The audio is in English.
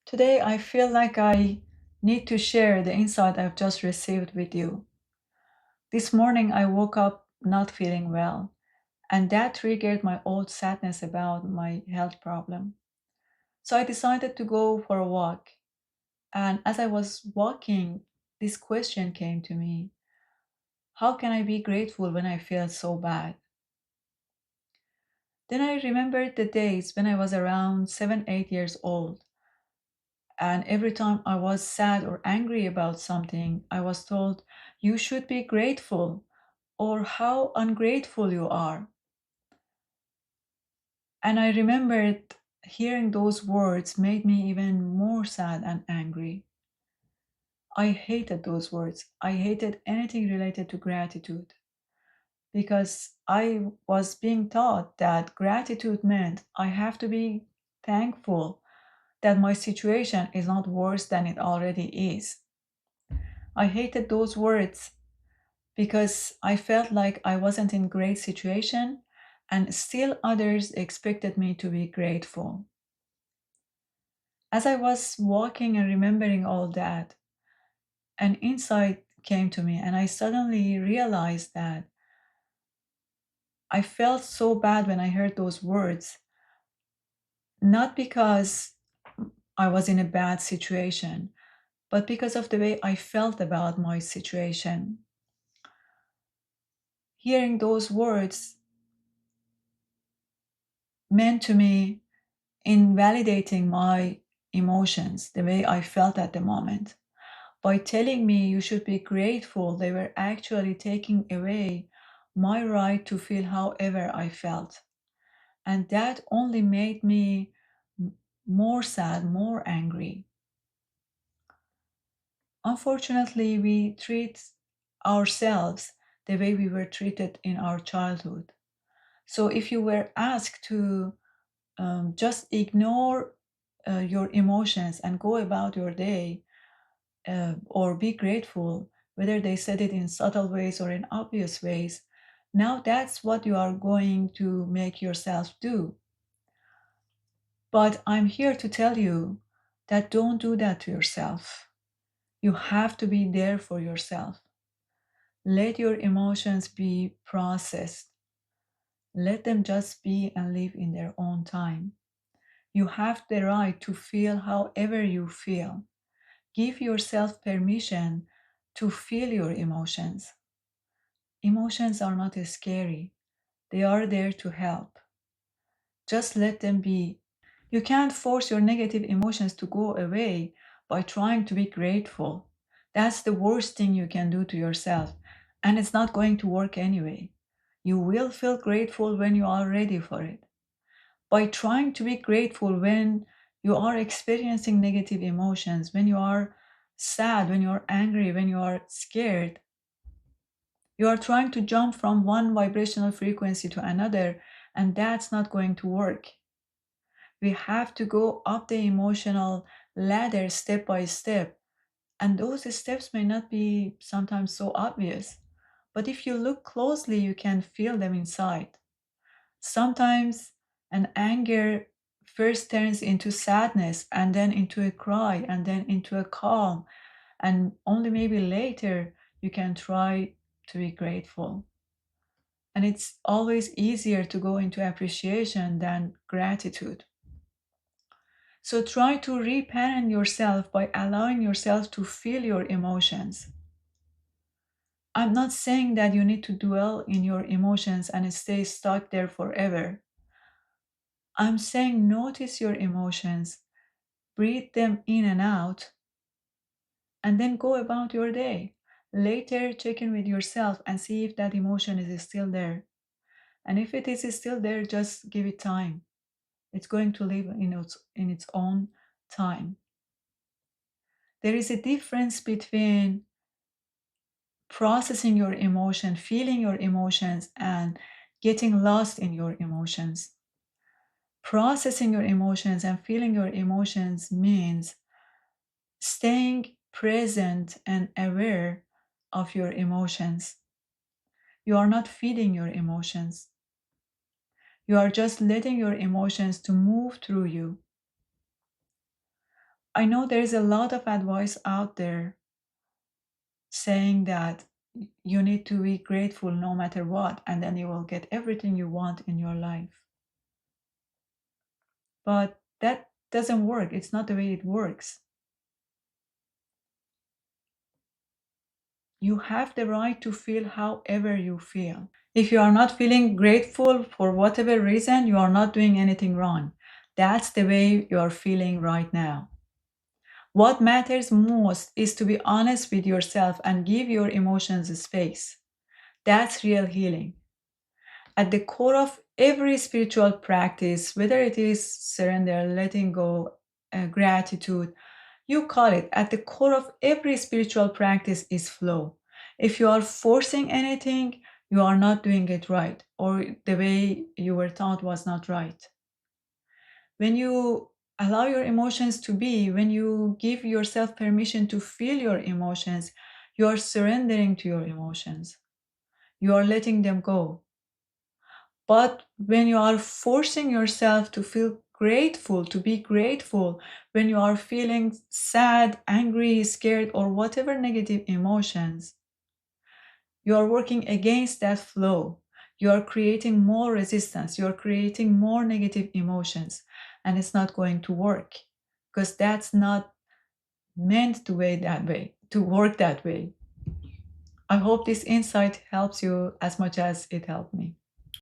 Today, I feel like I need to share the insight I've just received with you. This morning, I woke up not feeling well, and that triggered my old sadness about my health problem. So I decided to go for a walk. And as I was walking, this question came to me: how can I be grateful when I feel so bad? Then I remembered the days when I was around 7, 8 years old. And every time I was sad or angry about something, I was told, you should be grateful, or how ungrateful you are. And I remembered hearing those words made me even more sad and angry. I hated those words. I hated anything related to gratitude because I was being taught that gratitude meant I have to be thankful that my situation is not worse than it already is. I hated those words because I felt like I wasn't in great situation and still others expected me to be grateful. As I was walking and remembering all that, an insight came to me and I suddenly realized that I felt so bad when I heard those words, not because I was in a bad situation, but because of the way I felt about my situation. Hearing those words meant to me invalidating my emotions, the way I felt at the moment. By telling me you should be grateful, they were actually taking away my right to feel however I felt. And that only made me more sad, more angry. Unfortunately, we treat ourselves the way we were treated in our childhood. So if you were asked to just ignore your emotions and go about your day, or be grateful, whether they said it in subtle ways or in obvious ways, now that's what you are going to make yourself do. But I'm here to tell you that don't do that to yourself. You have to be there for yourself. Let your emotions be processed. Let them just be and live in their own time. You have the right to feel however you feel. Give yourself permission to feel your emotions. Emotions are not scary, they are there to help. Just let them be. You can't force your negative emotions to go away by trying to be grateful. That's the worst thing you can do to yourself, and it's not going to work anyway. You will feel grateful when you are ready for it. By trying to be grateful when you are experiencing negative emotions, when you are sad, when you are angry, when you are scared, you are trying to jump from one vibrational frequency to another, and that's not going to work. We have to go up the emotional ladder step by step, and those steps may not be sometimes so obvious, but if you look closely, you can feel them inside. Sometimes an anger first turns into sadness and then into a cry and then into a calm, and only maybe later you can try to be grateful. And it's always easier to go into appreciation than gratitude. So try to reparent yourself by allowing yourself to feel your emotions. I'm not saying that you need to dwell in your emotions and stay stuck there forever. I'm saying notice your emotions, breathe them in and out, and then go about your day. Later, check in with yourself and see if that emotion is still there. And if it is still there, just give it time. It's going to live in its own time. There is a difference between processing your emotion, feeling your emotions, and getting lost in your emotions. Processing your emotions and feeling your emotions means staying present and aware of your emotions. You are not feeding your emotions. You are just letting your emotions to move through you. I know there is a lot of advice out there saying that you need to be grateful no matter what, and then you will get everything you want in your life. But that doesn't work. It's not the way it works. You have the right to feel however you feel. If you are not feeling grateful for whatever reason, you are not doing anything wrong. That's the way you are feeling right now. What matters most is to be honest with yourself and give your emotions space. That's real healing. At the core of every spiritual practice, whether it is surrender, letting go, gratitude, you call it, at the core of every spiritual practice is flow. If you are forcing anything, you are not doing it right, or the way you were taught was not right. When you allow your emotions to be, when you give yourself permission to feel your emotions, you are surrendering to your emotions. You are letting them go. But when you are forcing yourself to feel grateful, to be grateful, when you are feeling sad, angry, scared, or whatever negative emotions, you are working against that flow. You are creating more resistance. You are creating more negative emotions, and it's not going to work because that's not meant to work that way. I hope this insight helps you as much as it helped me.